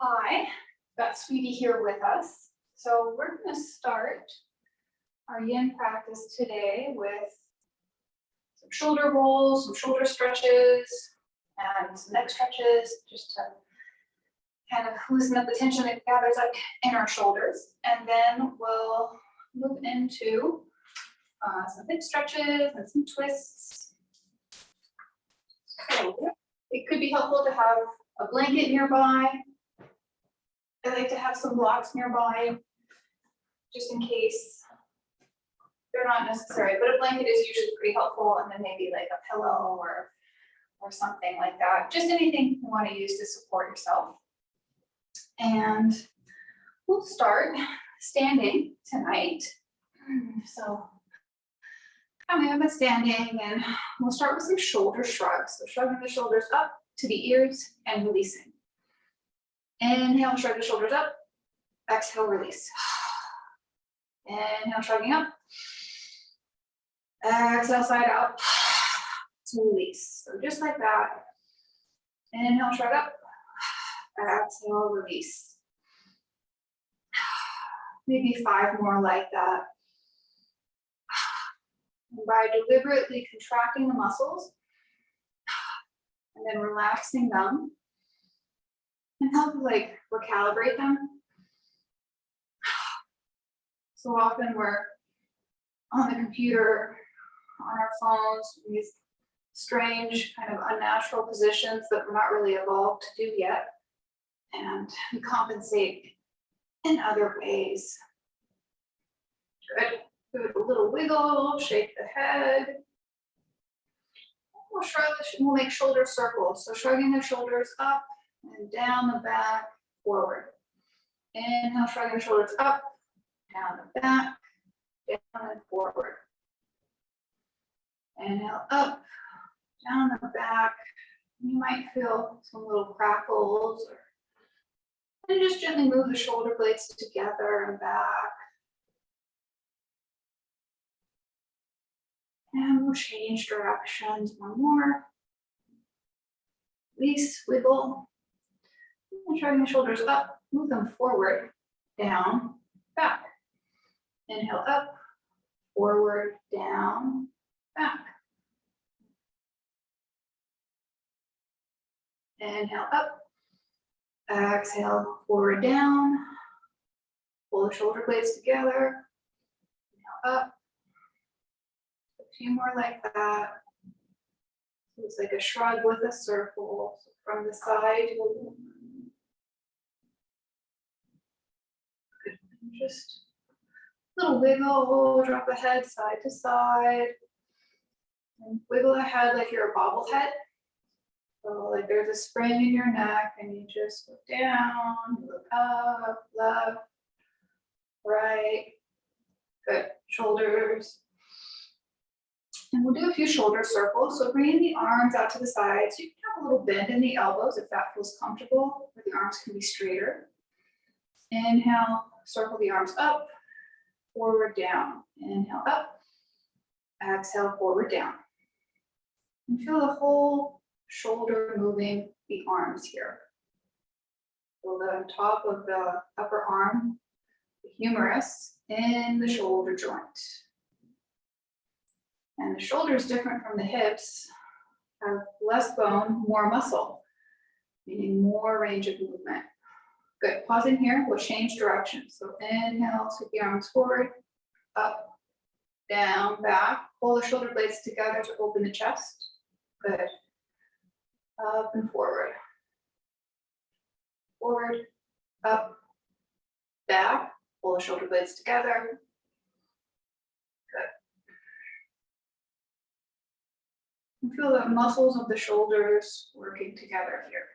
Hi, got Sweetie here with us. So we're going to start our yin practice today with some shoulder rolls, some shoulder stretches, and some neck stretches, just to kind of loosen up the tension that gathers up in our shoulders. And then we'll move into some hip stretches and some twists. So it could be helpful to have a blanket nearby. I like to have some blocks nearby, just in case they're not necessary, but a blanket is usually pretty helpful, and then maybe like a pillow or something like that. Just anything you want to use to support yourself. And we'll start standing tonight. So I have been standing, and we'll start with some shoulder shrugs. So shrugging the shoulders up to the ears and releasing. Inhale, shrug the shoulders up. Exhale, release. Inhale, shrugging up. Exhale, side out. To release. So just like that. Inhale, shrug up. Exhale, release. Maybe 5 more like that. And by deliberately contracting the muscles and then relaxing them, and help like recalibrate them. So often we're on the computer, on our phones, in these strange kind of unnatural positions that we're not really evolved to do yet. And we compensate in other ways. Good. Give it a little wiggle, shake the head. We'll shrug, we'll make shoulder circles. So shrugging the shoulders up and down the back, forward. Inhale, shrugging the shoulders up, down the back, down and forward. Inhale, up, down the back. You might feel some little crackles, and just gently move the shoulder blades together and back. And we'll change directions. One more. Release, wiggle. And shrugging the shoulders up, move them forward, down, back. Inhale up, forward, down, back. Inhale up, exhale, forward, down. Pull the shoulder blades together. Inhale up. A few more like that. So it's like a shrug with a circle. So from the side, just a little wiggle, drop the head side to side, and wiggle the head like you're a bobblehead. So like there's a spring in your neck, and you just look down, look up, left, right. Good. Shoulders. And we'll do a few shoulder circles. So bringing the arms out to the sides. You can have a little bend in the elbows if that feels comfortable, or the arms can be straighter. Inhale, circle the arms up, forward, down. Inhale, up. Exhale, forward, down. And feel the whole shoulder moving the arms here. So the top of the upper arm, the humerus, in the shoulder joint. And the shoulder is different from the hips, have less bone, more muscle, meaning more range of movement. Good, pausing here, we'll change direction. So inhale, sweep the arms forward, up, down, back. Pull the shoulder blades together to open the chest. Good. Up and forward. Forward, up, back. Pull the shoulder blades together. And feel the muscles of the shoulders working together here.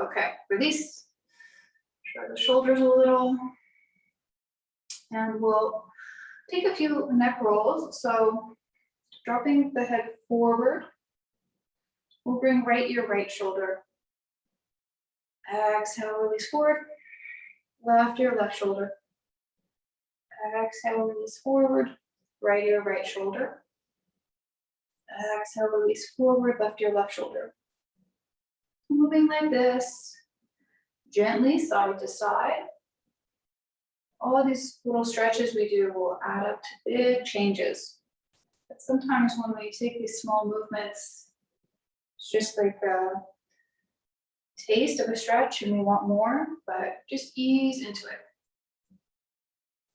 Okay, release. Shrug the shoulders a little. And we'll take a few neck rolls. So dropping the head forward. We'll bring right ear, right shoulder. Exhale, release forward. Left ear, left shoulder. Exhale, release forward. Right ear, right shoulder. Exhale, release forward, left ear, left shoulder. Moving like this. Gently side to side. All these little stretches we do will add up to big changes. But sometimes when we take these small movements, it's just like a taste of a stretch and we want more, but just ease into it.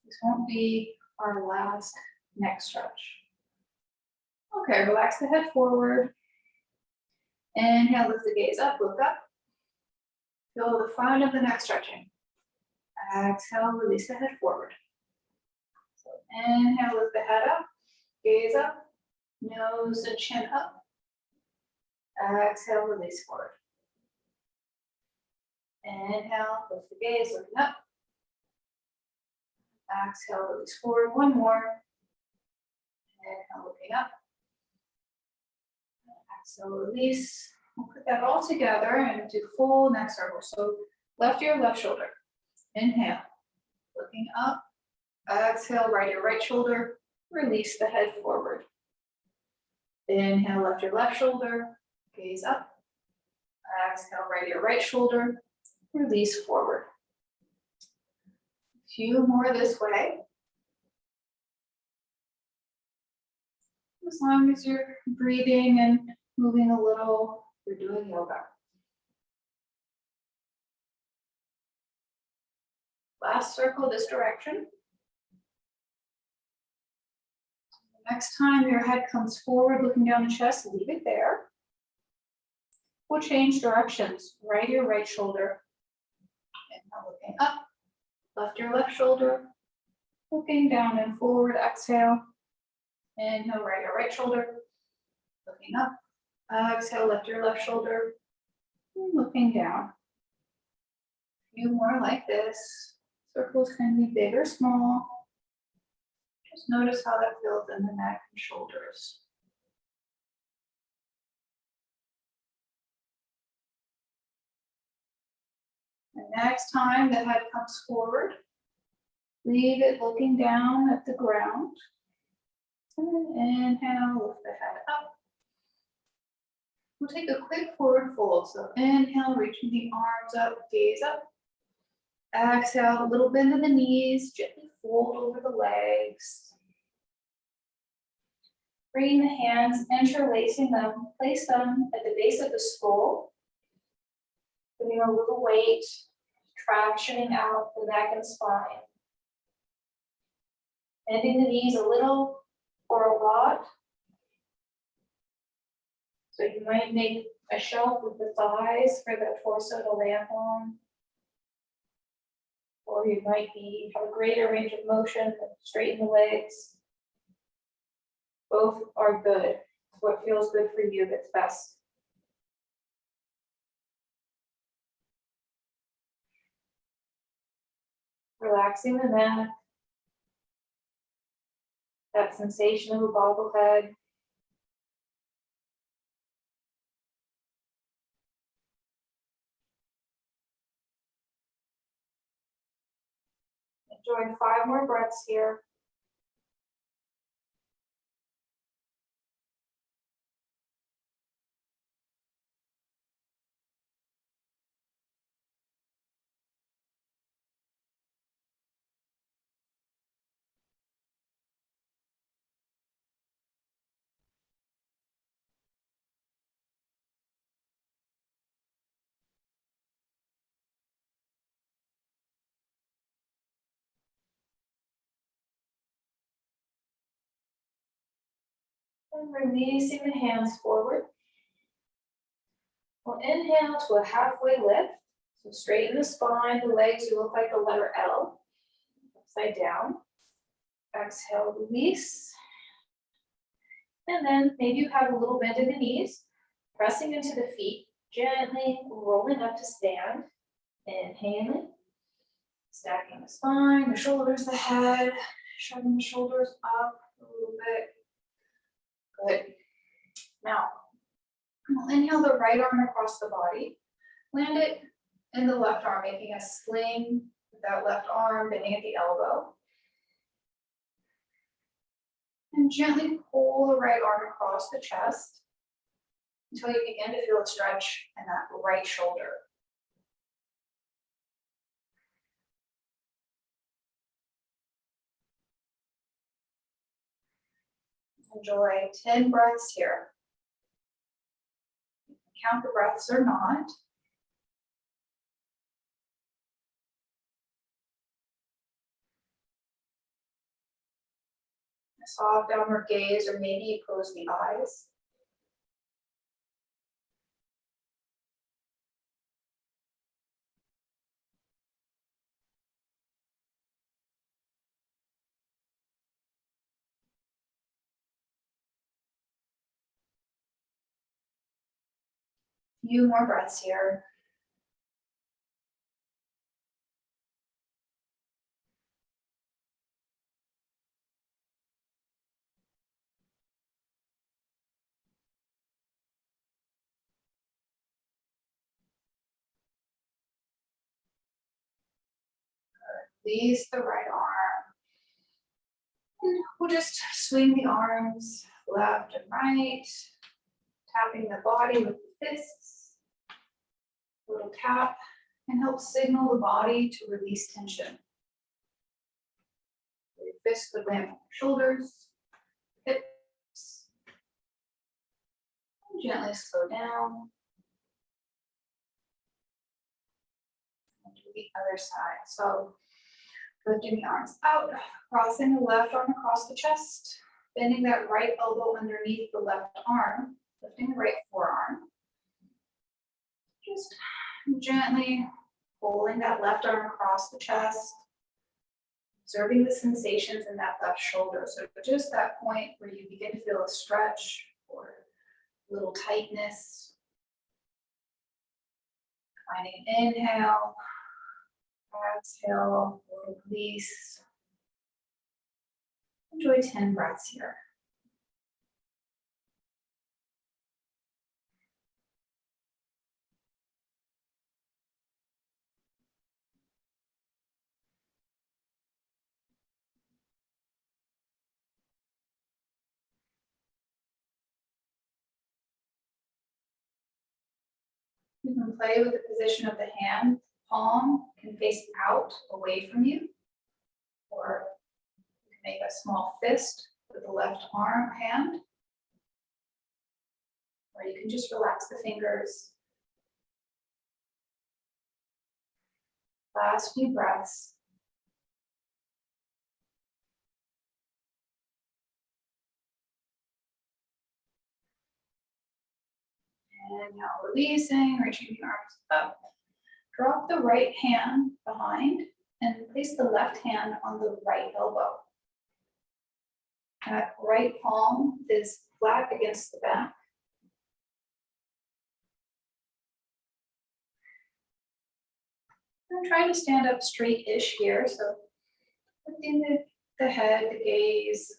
This won't be our last neck stretch. Okay, relax the head forward. Inhale, lift the gaze up, look up. Feel the front of the neck stretching. Exhale, release the head forward. So inhale, lift the head up, gaze up, nose and chin up. Exhale, release forward. Inhale, lift the gaze, looking up. Exhale, release forward. One more. Inhale, looking up. Exhale, release. We'll put that all together and do full neck circle. So left ear, left shoulder. Inhale, looking up. Exhale, right ear, right shoulder. Release the head forward. Inhale, left ear, left shoulder. Gaze up. Exhale, right ear, right shoulder. Release forward. A few more this way. As long as you're breathing and moving a little, you're doing yoga. Last circle this direction. Next time your head comes forward, looking down the chest, leave it there. We'll change directions. Right ear, right shoulder. And now looking up. Left ear, left shoulder. Looking down and forward, exhale. Inhale, right ear, right shoulder. Looking up. Exhale, left ear, left shoulder. And looking down. A few more like this. Circles can be big or small. Just notice how that feels in the neck and shoulders. And next time the head comes forward, leave it looking down at the ground. And then inhale, lift the head up. We'll take a quick forward fold. So inhale, reaching the arms up, gaze up. Exhale, a little bend in the knees, gently fold over the legs. Bringing the hands, interlacing them, place them at the base of the skull. Putting a little weight, tractioning out the neck and spine. Bending the knees a little or a lot. So you might make a shelf with the thighs for the torso to land on. Or you might have a greater range of motion and straighten the legs. Both are good. What feels good for you that's best. Relaxing the neck. That sensation of a bobblehead. Enjoying 5 more breaths here. And releasing the hands forward. We'll inhale to a halfway lift. So straighten the spine, the legs, you look like the letter L. Upside down. Exhale, release. And then maybe you have a little bend in the knees. Pressing into the feet, gently rolling up to stand. Inhaling. Stacking the spine, the shoulders, the head. Shoving the shoulders up a little bit. Good. Now, we'll inhale the right arm across the body. Land it in the left arm, making a sling with that left arm, bending at the elbow. And gently pull the right arm across the chest until you begin to feel a stretch in that right shoulder. Enjoy 10 breaths here. You can count the breaths or not. A soft downward gaze, or maybe you close the eyes. Few more breaths here. Release the right arm. And we'll just swing the arms left and right, tapping the body with the fists. A little tap and help signal the body to release tension. Your fists would land on your shoulders, hips. And gently slow down. And do the other side. So lifting the arms out, crossing the left arm across the chest, bending that right elbow underneath the left arm, lifting the right forearm. Just gently pulling that left arm across the chest, observing the sensations in that left shoulder. So just that point where you begin to feel a stretch or a little tightness. Finding an inhale, exhale, release. Enjoy 10 breaths here. You can play with the position of the hand. Palm can face out away from you, or you can make a small fist with the left arm hand, or you can just relax the fingers. Last few breaths. And now releasing, reaching the arms up. Drop the right hand behind and place the left hand on the right elbow. That right palm is flat against the back. I'm trying to stand up straight-ish here, so lifting the head, the gaze.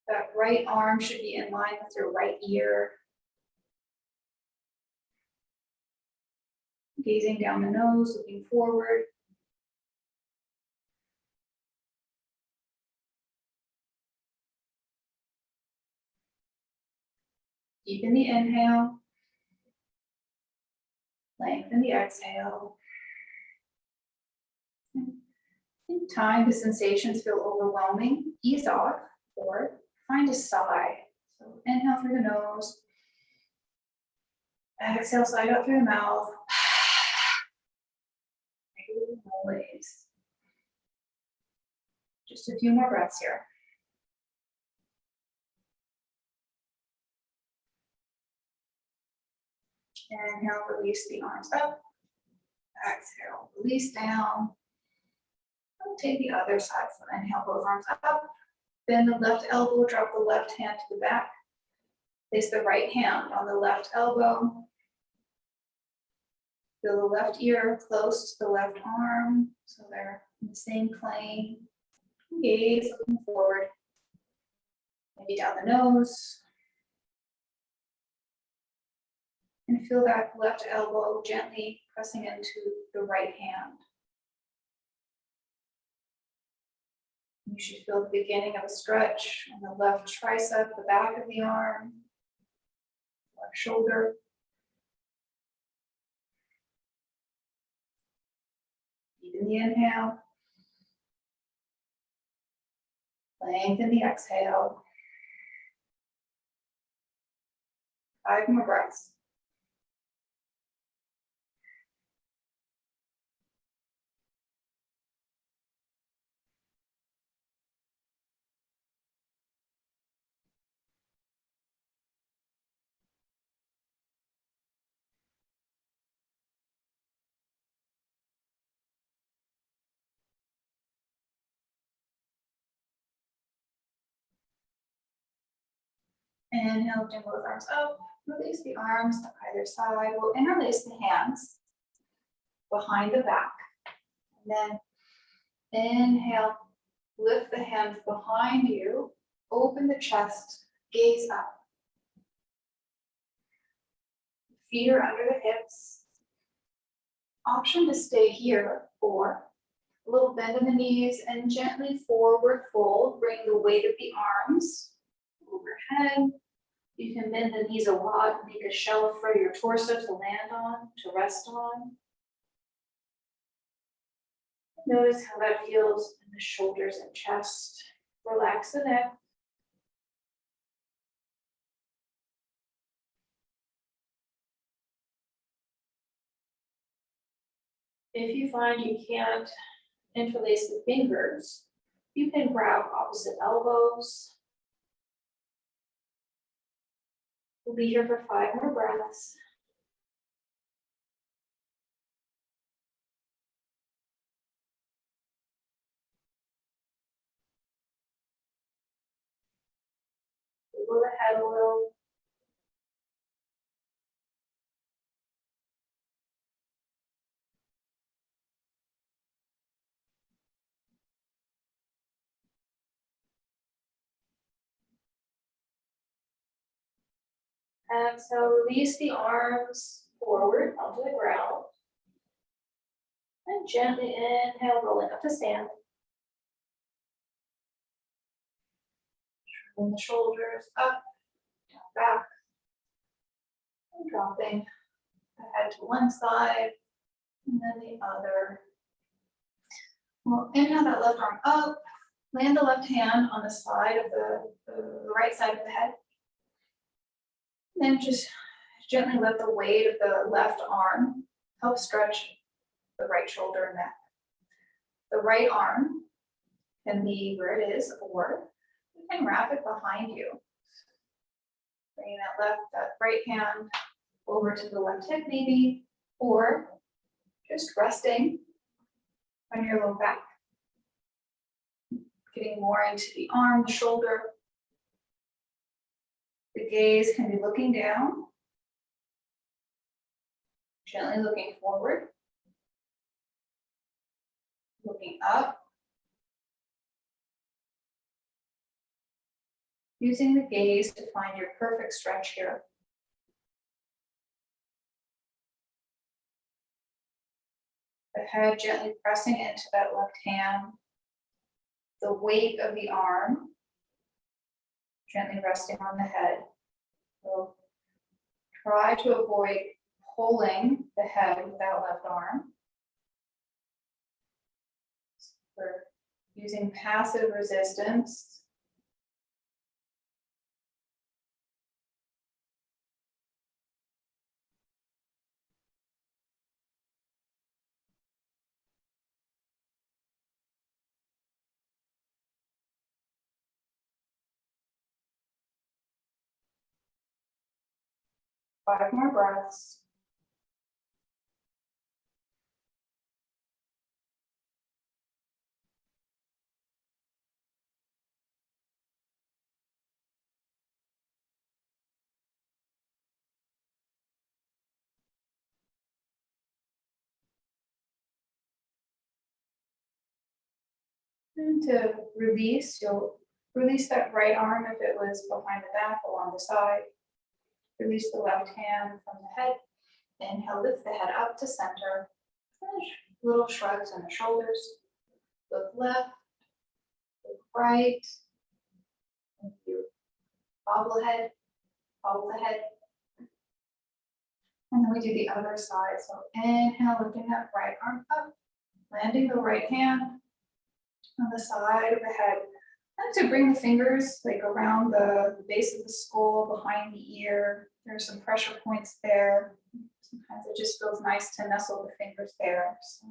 That right arm should be in line with your right ear. Gazing down the nose, looking forward. Deepen the inhale. Lengthen the exhale. In time, the sensations feel overwhelming. Ease off or find a sigh. So inhale through the nose. Exhale, slide out through the mouth. Make a little noise. Just a few more breaths here. Inhale, release the arms up. Exhale, release down. And take the other side. So inhale, both arms up. Bend the left elbow, drop the left hand to the back. Place the right hand on the left elbow. Feel the left ear close to the left arm, so they're in the same plane. Gaze looking forward. Maybe down the nose. And feel that left elbow gently pressing into the right hand. You should feel the beginning of a stretch on the left tricep, the back of the arm, left shoulder. Deepen the inhale. Lengthen the exhale. 5 more breaths. Inhale, lifting both arms up. Release the arms to either side. We'll interlace the hands behind the back. And then inhale, lift the hands behind you. Open the chest, gaze up. Feet are under the hips. Option to stay here, or a little bend in the knees and gently forward fold. Bring the weight of the arms overhead. You can bend the knees a lot, make a shelf for your torso to land on, to rest on. Notice how that feels in the shoulders and chest. Relax the neck. If you find you can't interlace the fingers, you can grab opposite elbows. We'll be here for 5 more breaths. Wiggle the head a little. Exhale, release the arms forward onto the ground. And gently inhale, rolling up to stand. Bring the shoulders up, down, back. And dropping the head to one side and then the other. We'll inhale that left arm up. Land the left hand on the side of the right side of the head. Then just gently let the weight of the left arm help stretch the right shoulder and neck. The right arm can be where it is, or you can wrap it behind you. Bringing that right hand over to the left hip maybe, or just resting on your low back. Getting more into the arm, the shoulder. The gaze can be looking down, gently looking forward, looking up, using the gaze to find your perfect stretch here. The head gently pressing into that left hand, the weight of the arm gently resting on the head. So try to avoid pulling the head with that left arm. We're using passive resistance. Five more breaths. And to release, you'll release that right arm if it was behind the back, along the side. Release the left hand from the head. Inhale, lift the head up to center. Little shrugs in the shoulders. Look left, look right. Thank you. Bobble the head, bobble the head. And then we do the other side. So inhale, lifting that right arm up, landing the right hand on the side of the head. And to bring the fingers like around the base of the skull, behind the ear. There's some pressure points there. Sometimes it just feels nice to nestle the fingers there. So.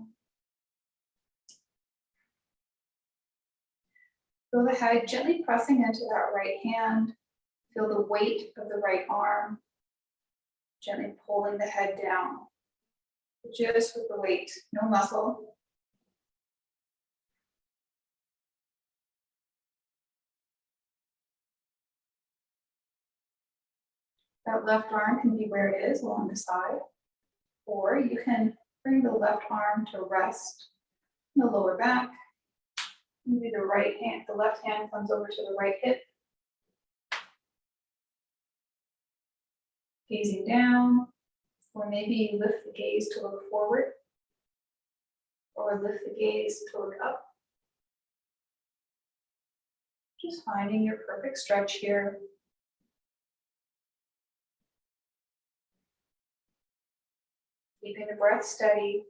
Feel the head gently pressing into that right hand. Feel the weight of the right arm. Gently pulling the head down. Just with the weight, no muscle. That left arm can be where it is along the side, or you can bring the left arm to rest in the lower back. Maybe the left hand comes over to the right hip. Gazing down, or maybe you lift the gaze to look forward, or lift the gaze to look up. Just finding your perfect stretch here. Keeping the breath steady.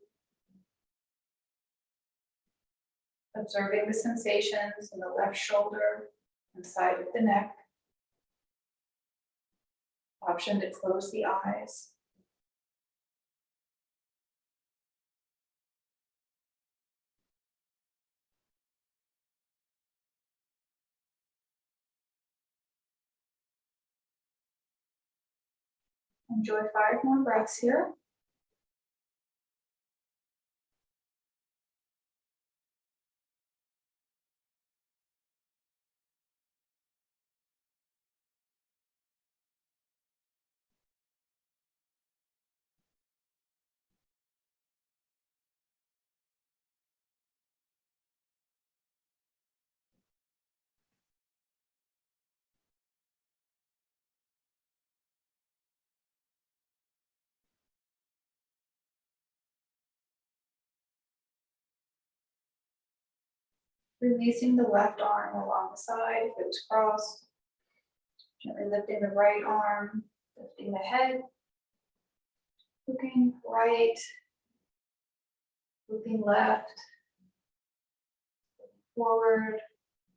Observing the sensations in the left shoulder and side of the neck. Option to close the eyes. Enjoy 5 more breaths here. Releasing the left arm along the side if it was crossed. Gently lifting the right arm, lifting the head. Looking right, looking left, looking forward,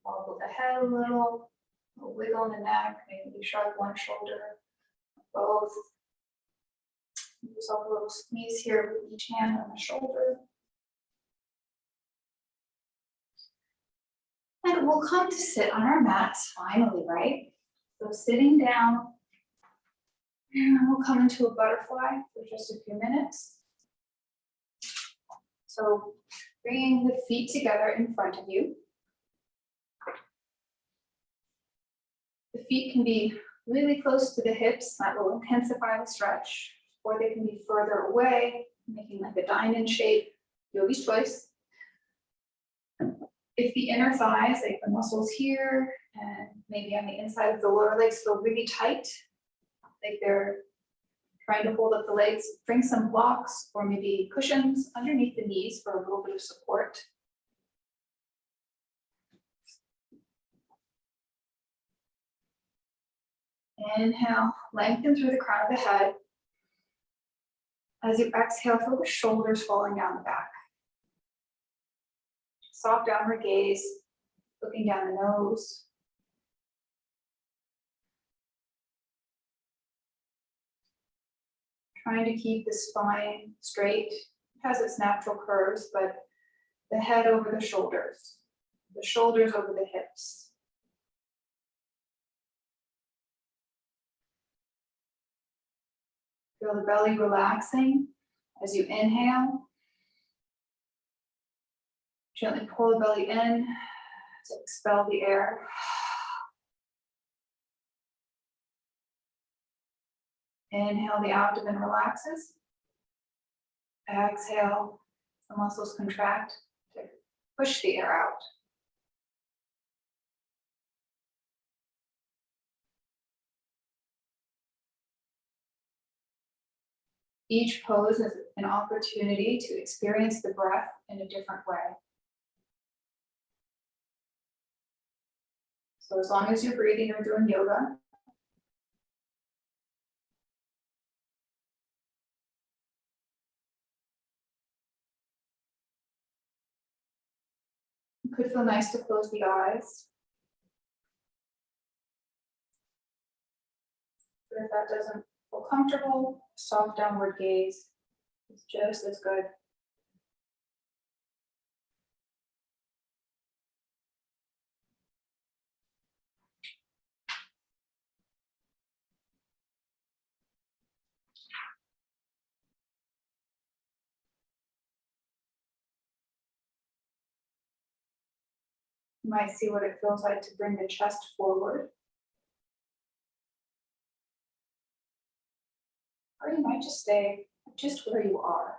wobble the head a little wiggle in the neck, maybe you shrug one shoulder, both. Use a little squeeze here with each hand on the shoulder. And we'll come to sit on our mats finally, right? So sitting down, and we'll come into a butterfly for just a few minutes. So bringing the feet together in front of you. The feet can be really close to the hips, that will intensify the stretch, or they can be further away, making like a diamond shape, yogi's choice. If the inner thighs, like the muscles here, and maybe on the inside of the lower legs feel really tight, like they're trying to hold up the legs, bring some blocks or maybe cushions underneath the knees for a little bit of support. Inhale, lengthen through the crown of the head. As you exhale, feel the shoulders falling down the back. Soft downward gaze, looking down the nose. Trying to keep the spine straight. It has its natural curves, but the head over the shoulders over the hips. Feel the belly relaxing as you inhale. Gently pull the belly in to expel the air. Inhale, the abdomen relaxes. Exhale, the muscles contract to push the air out. Each pose is an opportunity to experience the breath in a different way. So as long as you're breathing or doing yoga, it could feel nice to close the eyes. But if that doesn't feel comfortable, soft downward gaze is just as good. You might see what it feels like to bring the chest forward. Or you might just stay just where you are.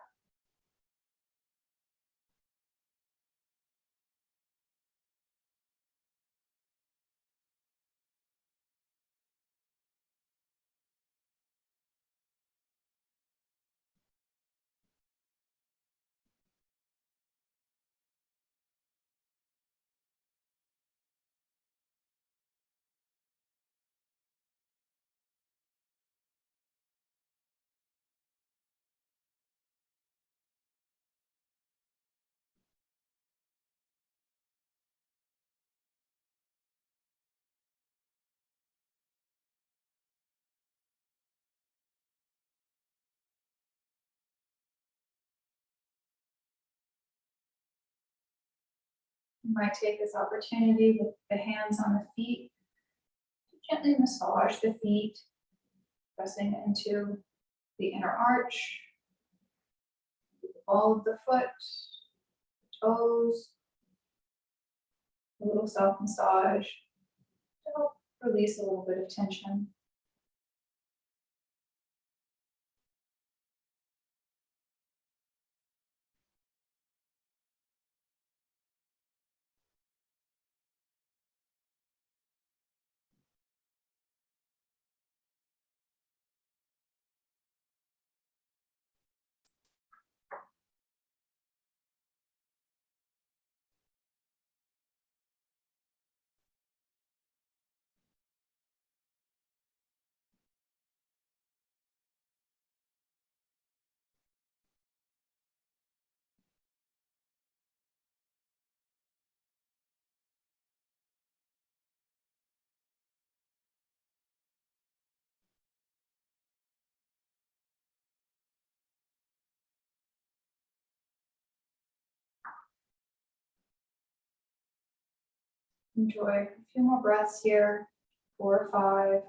You might take this opportunity with the hands on the feet to gently massage the feet, pressing into the inner arch, all of the foot, toes, a little self-massage to help release a little bit of tension. Enjoy a few more breaths here, 4 or 5.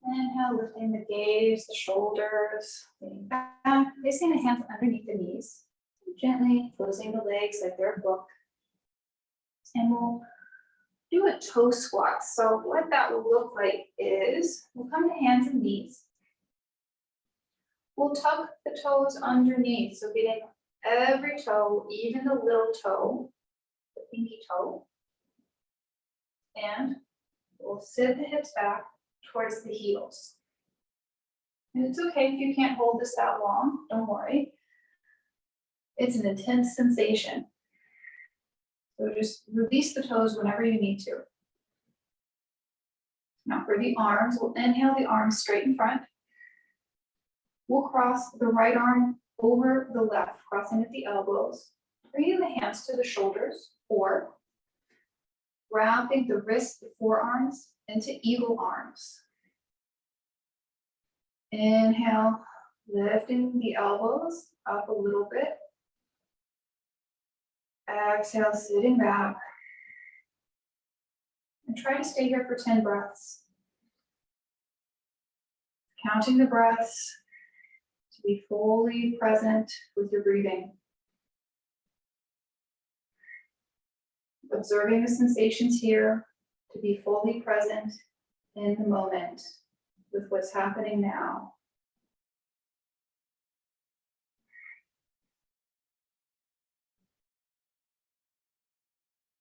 Inhale, lifting the gaze, the shoulders, leaning back, placing the hands underneath the knees, gently closing the legs like they're a book. And we'll do a toe squat. So what that will look like is we'll come to hands and knees. We'll tuck the toes underneath, so getting every toe, even the little toe, the pinky toe. And we'll sit the hips back towards the heels. And it's okay if you can't hold this that long, don't worry. It's an intense sensation. So just release the toes whenever you need to. Now for the arms, we'll inhale the arms straight in front. We'll cross the right arm over the left, crossing at the elbows, bringing the hands to the shoulders, or wrapping the wrists, the forearms into eagle arms. Inhale, lifting the elbows up a little bit. Exhale, sitting back. And try to stay here for 10 breaths. Counting the breaths to be fully present with your breathing. Observing the sensations here to be fully present in the moment with what's happening now.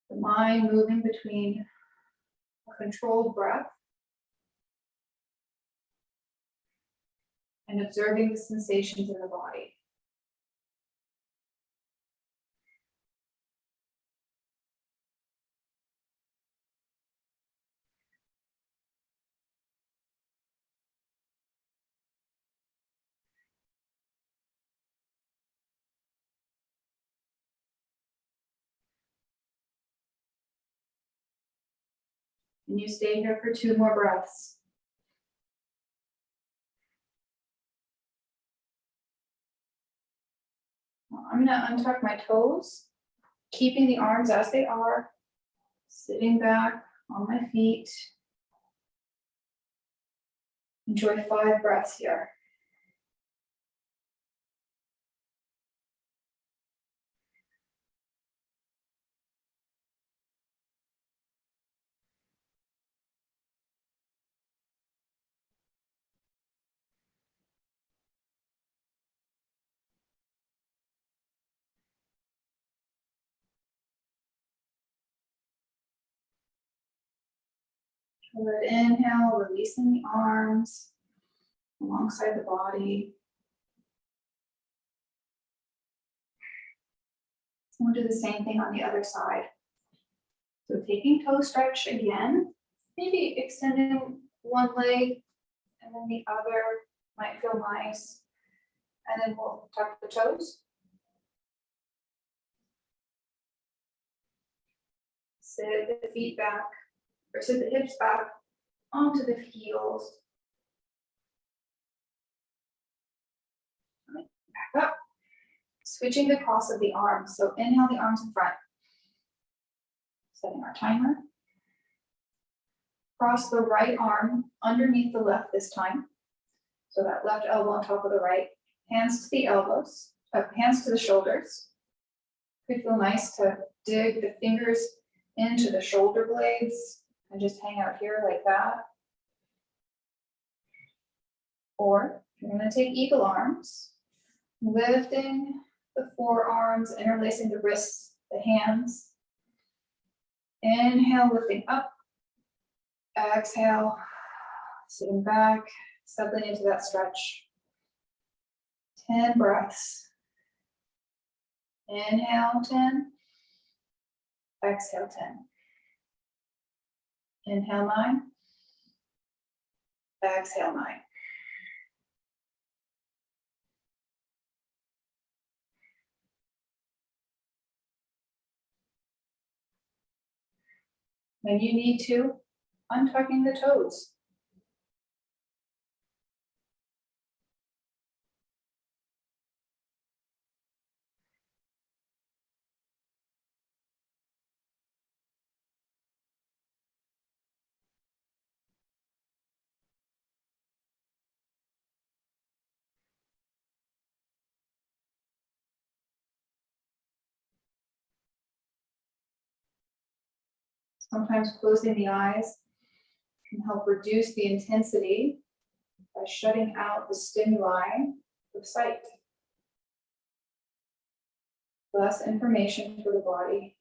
The mind moving between a controlled breath and observing the sensations in the body. And you stay here for 2 more breaths. I'm gonna untuck my toes, keeping the arms as they are, sitting back on my feet. Enjoy 5 breaths here. Good inhale, releasing the arms alongside the body. We'll do the same thing on the other side. So taking toe stretch again, maybe extending one leg and then the other might feel nice. And then we'll tuck the toes. Sit the feet back, or sit the hips back onto the heels. Back up. Switching the cross of the arms. So inhale the arms in front. Setting our timer. Cross the right arm underneath the left this time. So that left elbow on top of the right. Hands to the elbows, hands to the shoulders. Could feel nice to dig the fingers into the shoulder blades and just hang out here like that. Or you're going to take eagle arms, lifting the forearms, interlacing the wrists, the hands. Inhale, lifting up. Exhale, sitting back, settling into that stretch. 10 breaths. Inhale, 10. Exhale, 10. Inhale, 9. Exhale, 9. When you need to, untucking the toes. Sometimes closing the eyes can help reduce the intensity by shutting out the stimuli of sight. Less information for the body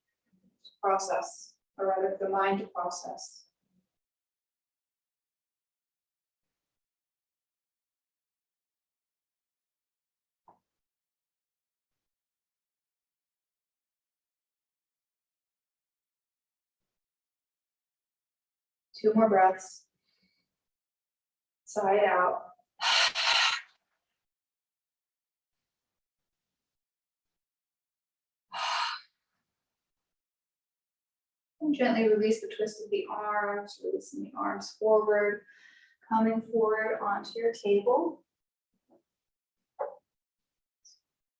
to process, or rather the mind to process. Two more breaths. Side out. And gently release the twist of the arms, releasing the arms forward, coming forward onto your table.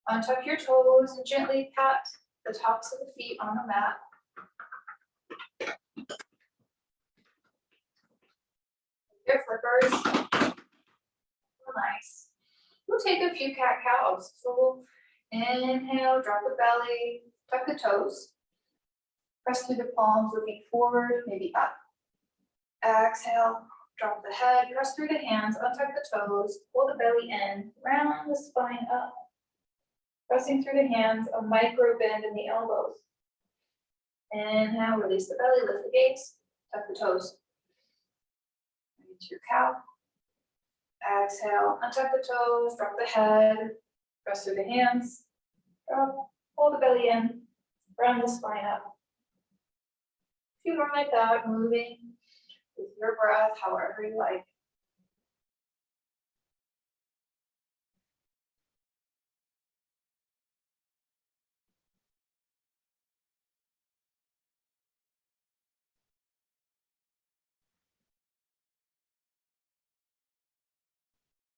Untuck your toes and gently pat the tops of the feet on the mat. Your flippers. Nice. We'll take a few cat-cows. So we'll inhale, drop the belly, tuck the toes. Press through the palms, looking forward, maybe up. Exhale, drop the head, press through the hands, untuck the toes, pull the belly in, round the spine up. Pressing through the hands, a micro bend in the elbows. Inhale, release the belly, lift the gaze, tuck the toes. Into your cow. Exhale, untuck the toes, drop the head, press through the hands, drop, pull the belly in, round the spine up. A few more like that, moving with your breath, however you like.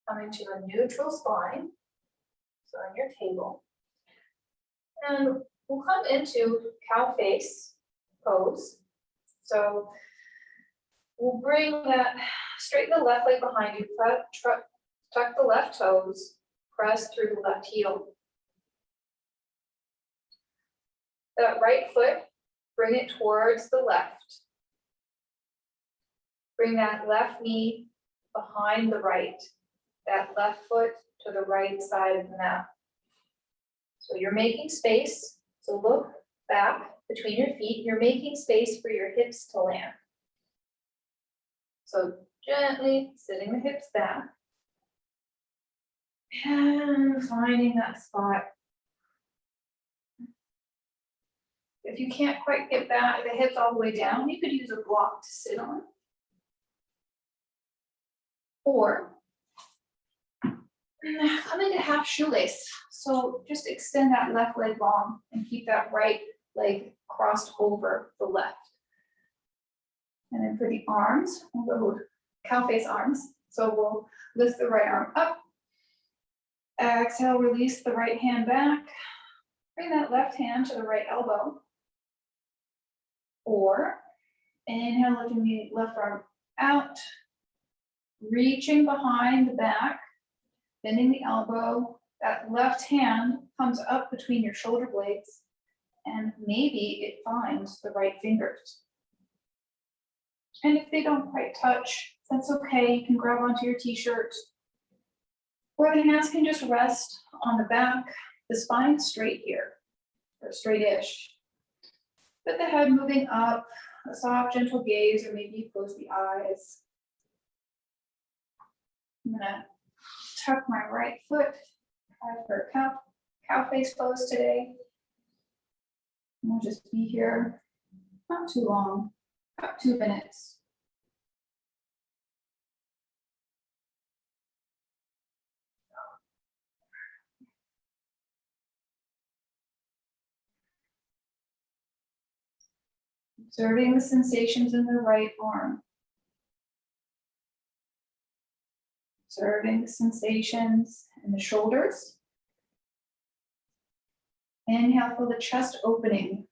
coming to a neutral spine, so on your table. And we'll come into cow face pose. So we'll bring that, straighten the left leg behind you, tuck the left toes, press through the left heel. That right foot, bring it towards the left. Bring that left knee behind the right, that left foot to the right side of the mat. So you're making space, so look back between your feet, you're making space for your hips to land. So gently sitting the hips back and finding that spot. If you can't quite get back, the hips all the way down, you could use a block to sit on. Or come into half shoelace. So just extend that left leg long and keep that right leg crossed over the left. And then for the arms, we'll go cow face arms. So we'll lift the right arm up. Exhale, release the right hand back. Bring that left hand to the right elbow. Or inhale, lifting the left arm out. Reaching behind the back, bending the elbow. That left hand comes up between your shoulder blades, and maybe it finds the right fingers. And if they don't quite touch, that's okay. You can grab onto your t-shirt. Or the hands can just rest on the back, the spine straight here, or straight-ish. But the head moving up, a soft, gentle gaze, or maybe you close the eyes. I'm gonna tuck my right foot for cow face pose today. And we'll just be here, not too long, about 2 minutes. Observing the sensations in the right arm. Observing the sensations in the shoulders. Inhale, feel the chest opening.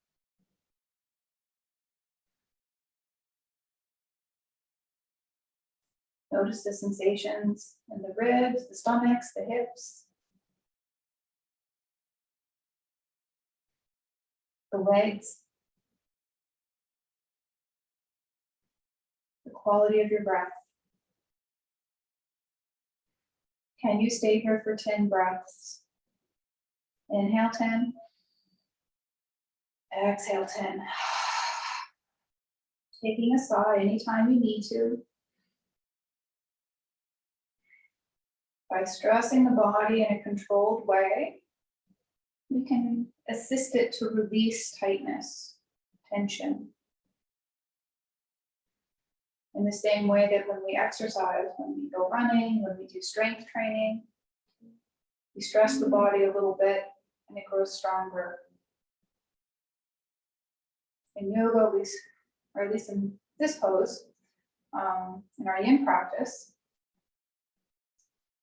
Notice the sensations in the ribs, the stomachs, the hips, the legs, the quality of your breath. Can you stay here for 10 breaths? Inhale 10. Exhale 10. Taking a sigh anytime you need to. By stressing the body in a controlled way, we can assist it to release tightness, tension. In the same way that when we exercise, when we go running, when we do strength training, we stress the body a little bit and it grows stronger. In yoga, or at least in this pose, in our yin practice,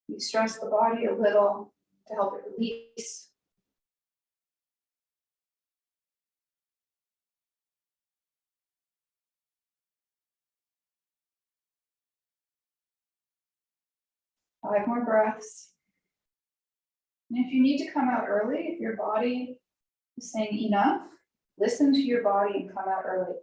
we stress the body a little to help it release. Five more breaths. And if you need to come out early, if your body is saying enough, listen to your body and come out early.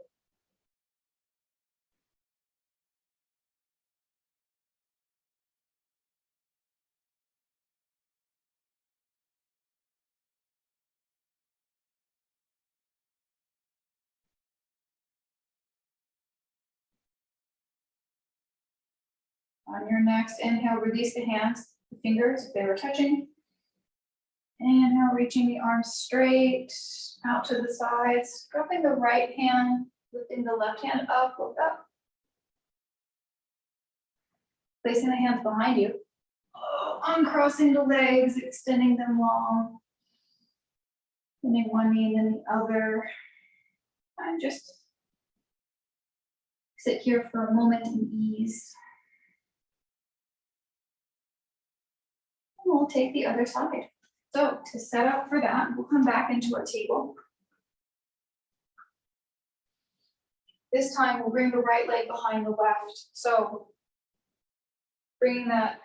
On your next inhale, release the hands, the fingers if they were touching. Inhale, reaching the arms straight out to the sides, dropping the right hand, lifting the left hand up, look up. Placing the hands behind you. Uncrossing the legs, extending them long. Bending one knee and then the other. And just sit here for a moment in ease. We'll take the other side. So to set up for that, we'll come back into our table. This time we'll bring the right leg behind the left. So bringing that,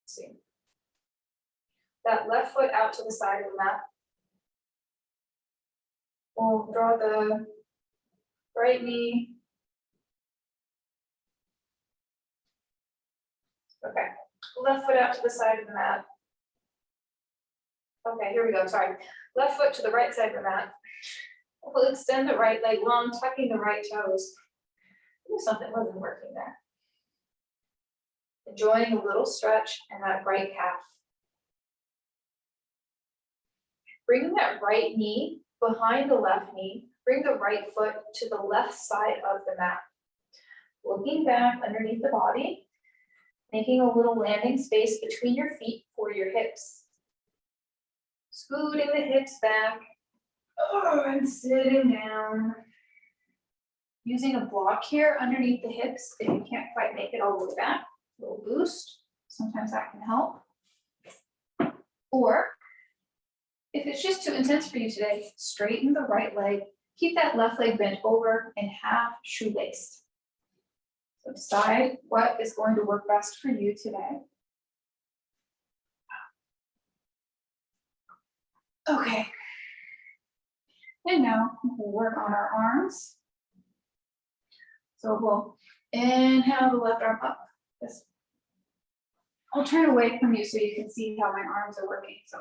let's see, that left foot out to the side of the mat. We'll draw the right knee. Okay, left foot out to the side of the mat. Okay, here we go, sorry. Left foot to the right side of the mat. We'll extend the right leg long, tucking the right toes. Ooh, something wasn't working there. Enjoying a little stretch in that right calf. Bringing that right knee behind the left knee, bring the right foot to the left side of the mat. Looking back underneath the body, making a little landing space between your feet for your hips. Scooting the hips back, and sitting down. Using a block here underneath the hips if you can't quite make it all the way back. A little boost, sometimes that can help. Or if it's just too intense for you today, straighten the right leg. Keep that left leg bent over and half shoelace. So decide what is going to work best for you today. Okay. And now we'll work on our arms. So we'll inhale the left arm up. I'll turn away from you so you can see how my arms are working. So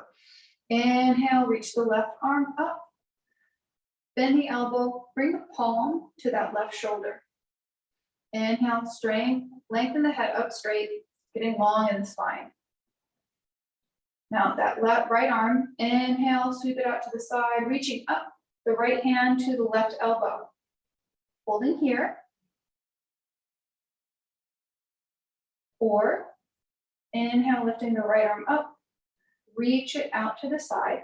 inhale, reach the left arm up. Bend the elbow, bring the palm to that left shoulder. Inhale, strain, lengthen the head up straight, getting long in the spine. Now that right arm, inhale, sweep it out to the side, reaching up, the right hand to the left elbow. Holding here. Or inhale, lifting the right arm up, reach it out to the side.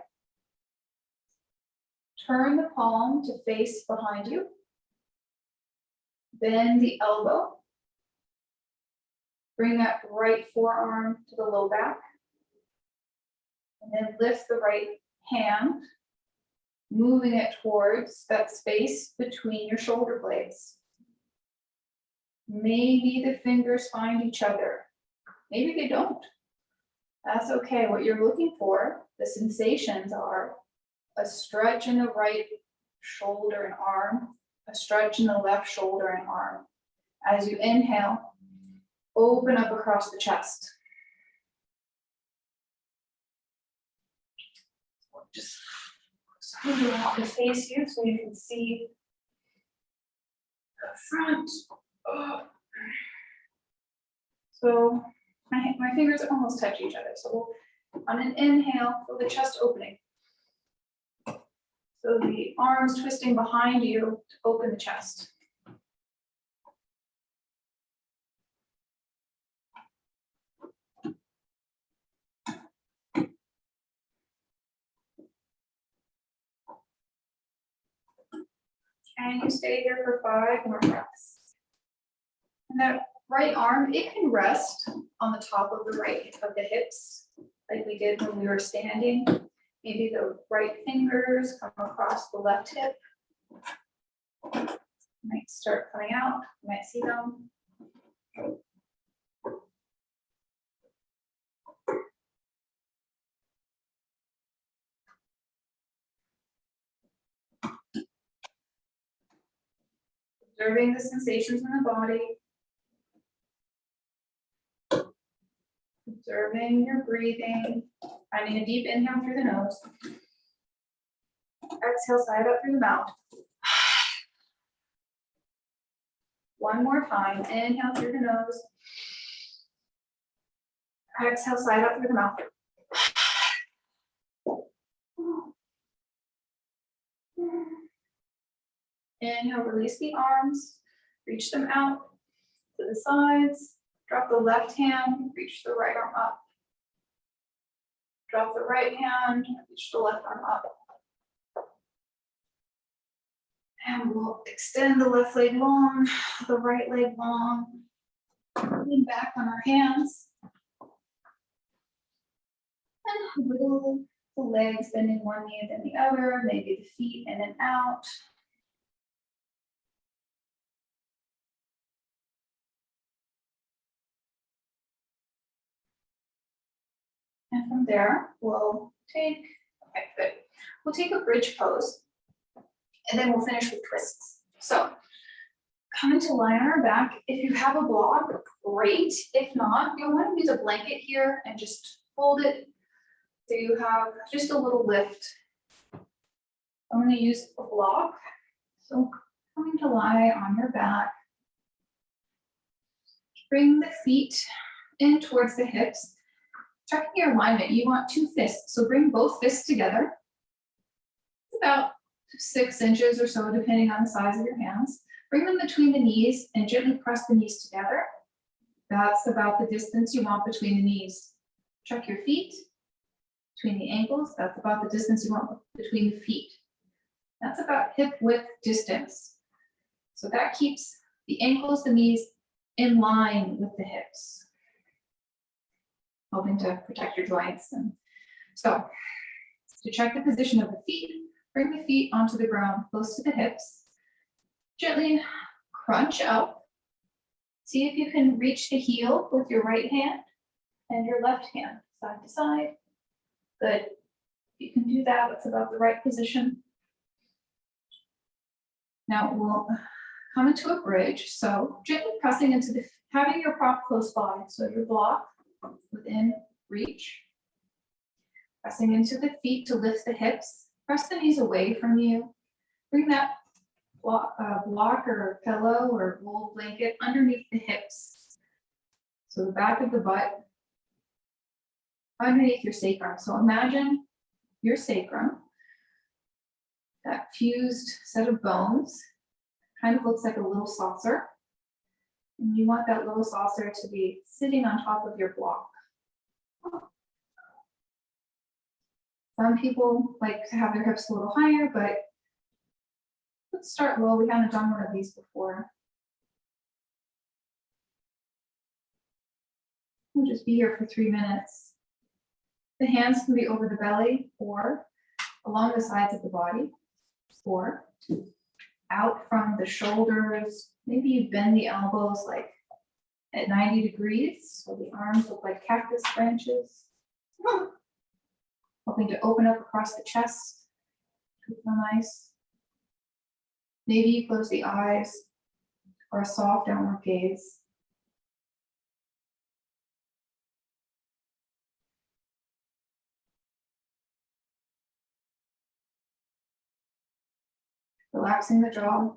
Turn the palm to face behind you. Bend the elbow. Bring that right forearm to the low back. And then lift the right hand, moving it towards that space between your shoulder blades. Maybe the fingers find each other. Maybe they don't. That's okay. What you're looking for, the sensations are a stretch in the right shoulder and arm, a stretch in the left shoulder and arm. As you inhale, open up across the chest. Just move around to face you so you can see the front. Oh. So my fingers almost touch each other. So on an inhale, feel the chest opening. So the arms twisting behind you to open the chest. And you stay here for 5 more breaths. And that right arm, it can rest on the top of the right of the hips, like we did when we were standing. Maybe the right fingers come across the left hip. Might start coming out, you might see them. Observing the sensations in the body. Observing your breathing, finding a deep inhale through the nose. Exhale, side up through the mouth. One more time, inhale through the nose. Exhale, side up through the mouth. Inhale, release the arms, reach them out to the sides. Drop the left hand, reach the right arm up. Drop the right hand, reach the left arm up. And we'll extend the left leg long, the right leg long. Lean back on our hands. Wiggle the legs, bending one knee and then the other, maybe the feet in and out. And from there, we'll take, okay, good. We'll take a bridge pose, and then we'll finish with twists. So coming to lie on our back. If you have a block, great. If not, you'll want to use a blanket here and just fold it so you have just a little lift. I'm going to use a block. So coming to lie on your back. Bring the feet in towards the hips. Checking your alignment, you want two fists. So bring both fists together. It's about 6 inches or so, depending on the size of your hands. Bring them between the knees and gently press the knees together. That's about the distance you want between the knees. Check your feet between the ankles. That's about the distance you want between the feet. That's about hip width distance. So that keeps the ankles, the knees in line with the hips, helping to protect your joints. And so to check the position of the feet, bring the feet onto the ground close to the hips. Gently crunch up. See if you can reach the heel with your right hand and your left hand side to side. Good. If you can do that, that's about the right position. Now we'll come into a bridge. So gently pressing into the, having your prop close by. So your block within reach. Pressing into the feet to lift the hips. Press the knees away from you. Bring that block or pillow or rolled blanket underneath the hips. So the back of the butt underneath your sacrum. So imagine your sacrum, that fused set of bones, kind of looks like a little saucer. And you want that little saucer to be sitting on top of your block. Some people like to have their hips a little higher, but let's start low. We haven't done one of these before. We'll just be here for 3 minutes. The hands can be over the belly or along the sides of the body or out from the shoulders. Maybe you bend the elbows like at 90 degrees, so the arms look like cactus branches. Helping to open up across the chest. Feel nice. Maybe you close the eyes or a soft downward gaze. Relaxing the jaw.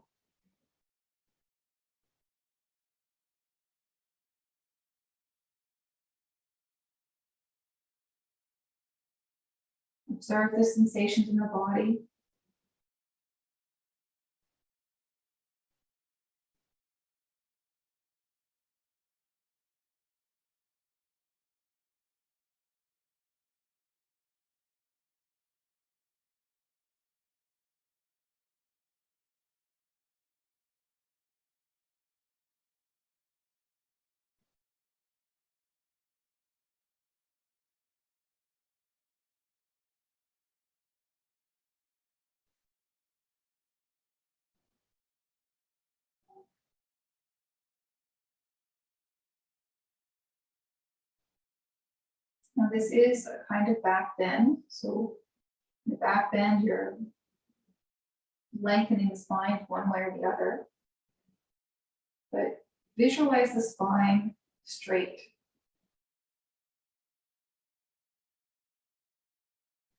Observe the sensations in the body. Now this is a kind of back bend. So in the back bend, you're lengthening the spine one way or the other. But visualize the spine straight.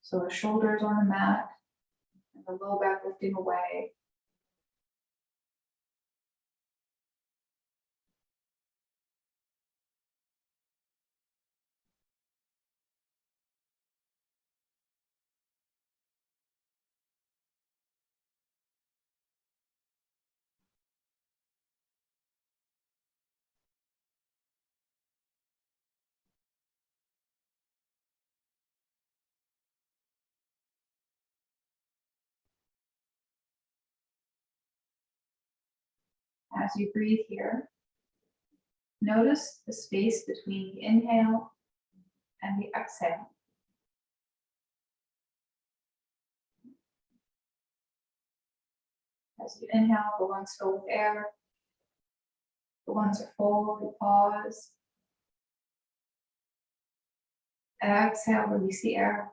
So the shoulders on the mat and the low back lifting away. As you breathe here, notice the space between the inhale and the exhale. As you inhale, the lungs fill with air. The lungs are full, you pause. Exhale, release the air.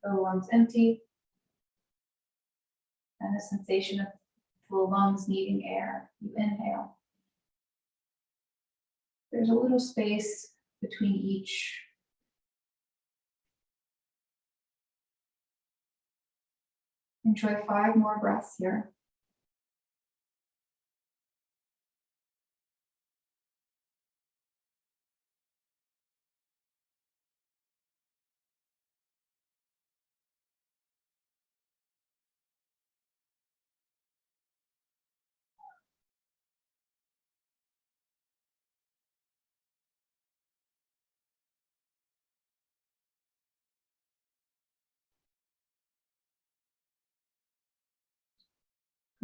The lungs empty. And the sensation of the lungs needing air. You inhale. There's a little space between each. Enjoy 5 more breaths here.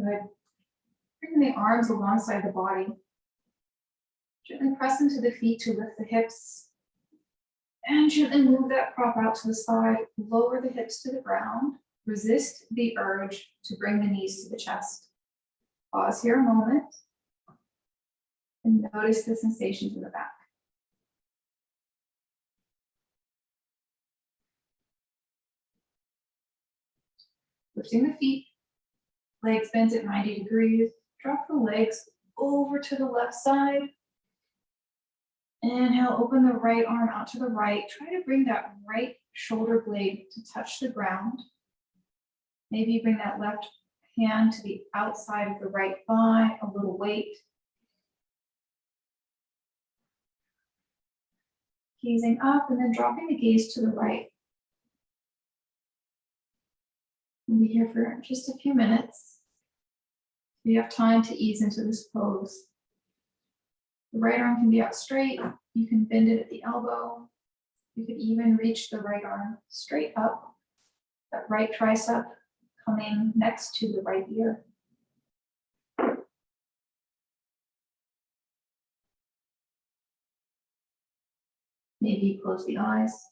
Good. Bring the arms alongside the body. Gently press into the feet to lift the hips. And gently move that prop out to the side. Lower the hips to the ground. Resist the urge to bring the knees to the chest. Pause here a moment. And notice the sensations in the back. Lifting the feet. Legs bent at 90 degrees. Drop the legs over to the left side. Inhale, open the right arm out to the right. Try to bring that right shoulder blade to touch the ground. Maybe bring that left hand to the outside of the right thigh, a little weight. Gazing up and then dropping the gaze to the right. We'll be here for just a few minutes. You have time to ease into this pose. The right arm can be out straight. You can bend it at the elbow. You could even reach the right arm straight up. That right tricep coming next to the right ear. Maybe close the eyes.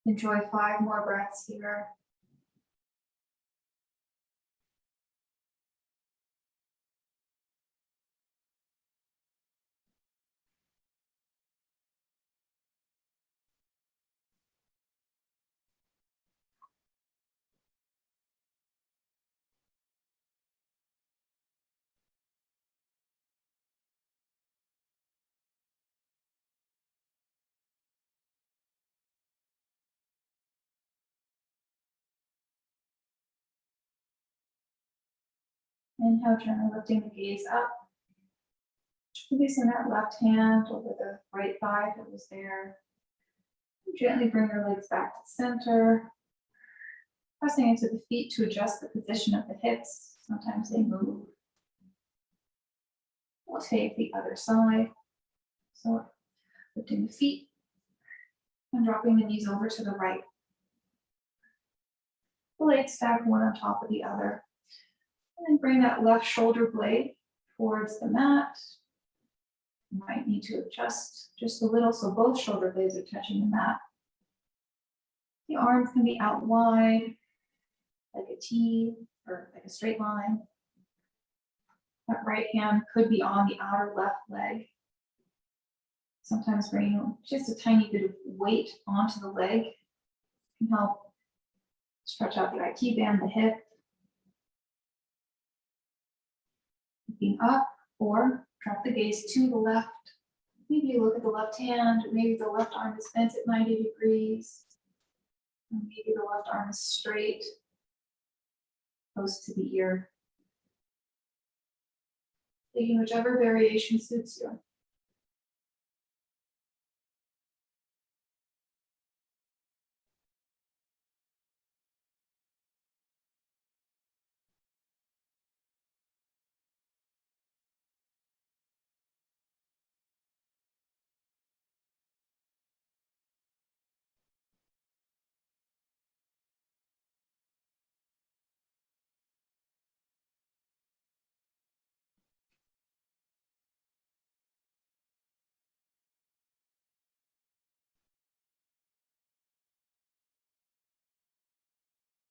Enjoy 5 more breaths here. Inhale, gently lifting the gaze up. Releasing that left hand over the right thigh that was there. Gently bring your legs back to center. Pressing into the feet to adjust the position of the hips. Sometimes they move. We'll take the other side. So lifting the feet and dropping the knees over to the right. The legs stacked one on top of the other. And then bring that left shoulder blade towards the mat. You might need to adjust just a little so both shoulder blades are touching the mat. The arms can be out wide, like a T or like a straight line. That right hand could be on the outer left leg. Sometimes bringing just a tiny bit of weight onto the leg can help stretch out the IT band, the hip. Looking up or drop the gaze to the left. Maybe you look at the left hand, or maybe the left arm is bent at 90 degrees. Or maybe the left arm is straight, close to the ear. Taking whichever variation suits you.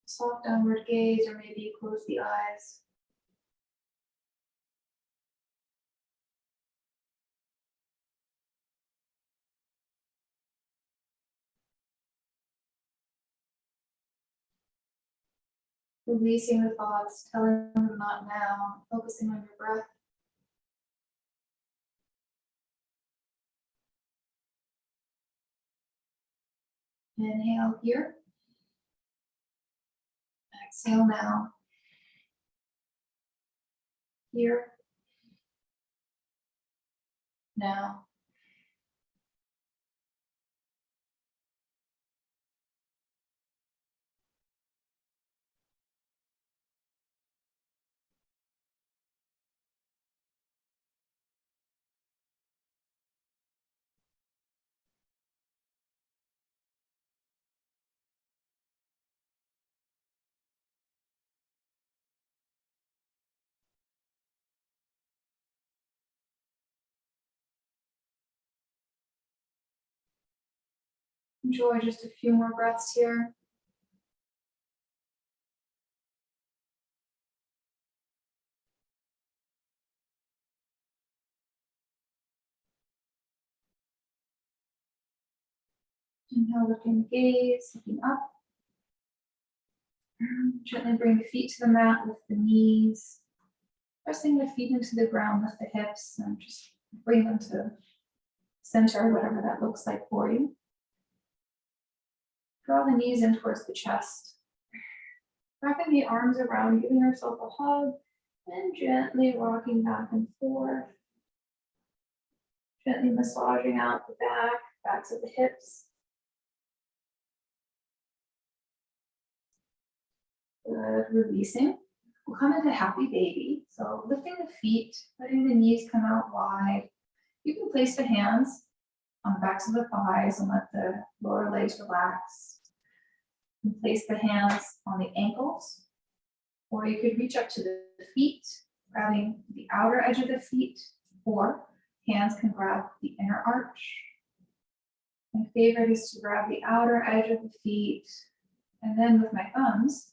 Soft downward gaze, or maybe you close the eyes. Releasing the thoughts, telling them not now, focusing on your breath. Inhale here. Exhale now. Here. Now. Enjoy just a few more breaths here. Inhale, lifting the gaze, looking up. Gently bring the feet to the mat, lift the knees. Pressing the feet into the ground, lift the hips, and just bring them to center, whatever that looks like for you. Draw the knees in towards the chest. Wrapping the arms around, giving yourself a hug, and gently rocking back and forth. Gently massaging out the back, backs of the hips. Good, releasing. We'll come into happy baby. So lifting the feet, letting the knees come out wide. You can place the hands on the backs of the thighs and let the lower legs relax. You can place the hands on the ankles, or you could reach up to the feet, grabbing the outer edge of the feet, or hands can grab the inner arch. My favorite is to grab the outer edge of the feet, and then with my thumbs,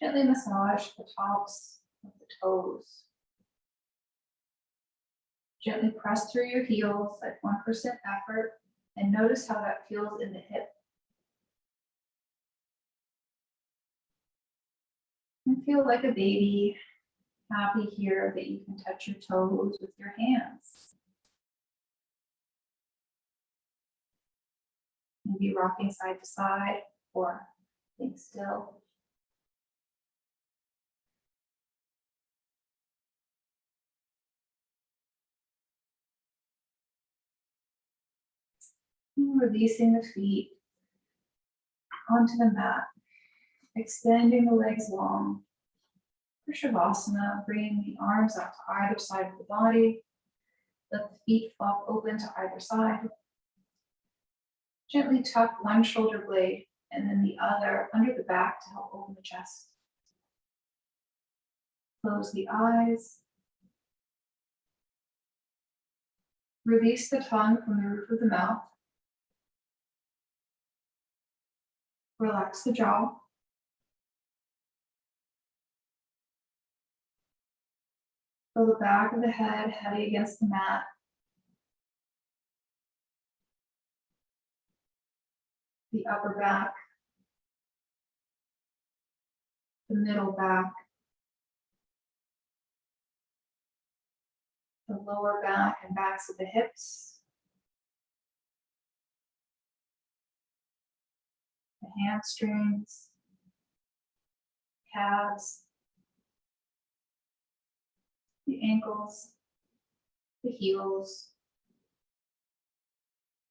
gently massage the tops of the toes. Gently press through your heels at 1% effort, and notice how that feels in the hip. And feel like a baby, happy here that you can touch your toes with your hands. Maybe rocking side to side or staying still. And releasing the feet onto the mat, extending the legs long. For Shavasana, bring the arms out to either side of the body. Let the feet flop open to either side. Gently tuck one shoulder blade and then the other under the back to help open the chest. Close the eyes. Release the tongue from the roof of the mouth. Relax the jaw. Feel the back of the head heavy against the mat. The upper back. The middle back. The lower back and backs of the hips. The hamstrings. Calves. The ankles. The heels.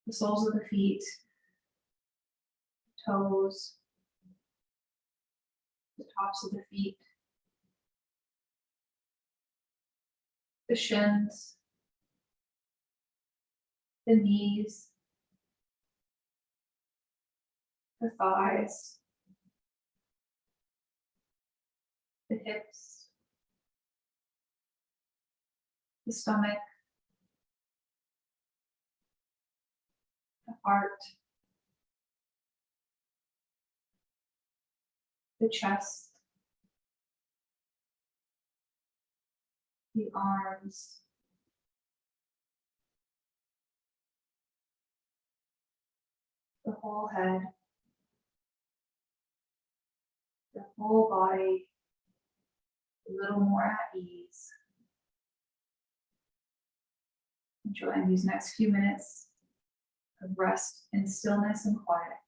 The soles of the feet. Toes. The tops of the feet. The shins. The knees. The thighs. The hips. The stomach. The heart. The chest. The arms. The whole head. The whole body a little more at ease. Enjoying these next few minutes of rest and stillness and quiet.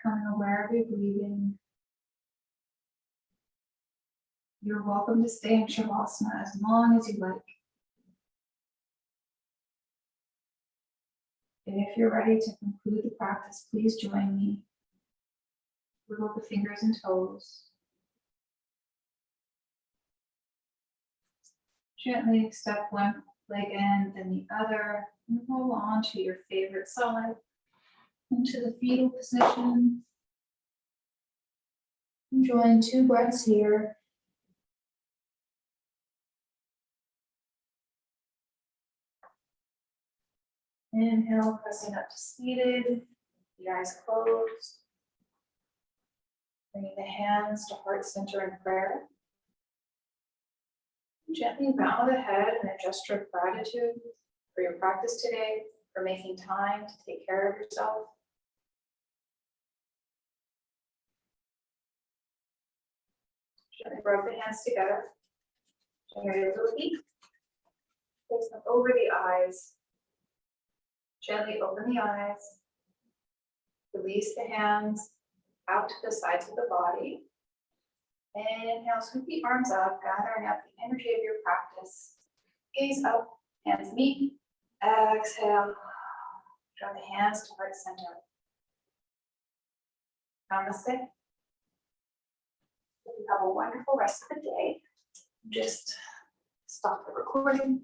Becoming aware of your breathing. You're welcome to stay in Shavasana as long as you like. And if you're ready to conclude the practice, please join me. Wiggle the fingers and toes. Gently step one leg in, then the other, and roll on to your favorite side, into the fetal position. Enjoying 2 breaths here. Inhale, pressing up to seated, the eyes closed. Bringing the hands to heart center in prayer. Gently bow the head in a gesture of gratitude for your practice today, for making time to take care of yourself. Gently rub the hands together. Gently over the feet. Place them over the eyes. Gently open the eyes. Release the hands out to the sides of the body. Inhale, sweep the arms up, gathering up the energy of your practice. Gaze up, hands meet. Exhale. Draw the hands to heart center. Namaste. Hope you have a wonderful rest of the day. Just stop the recording.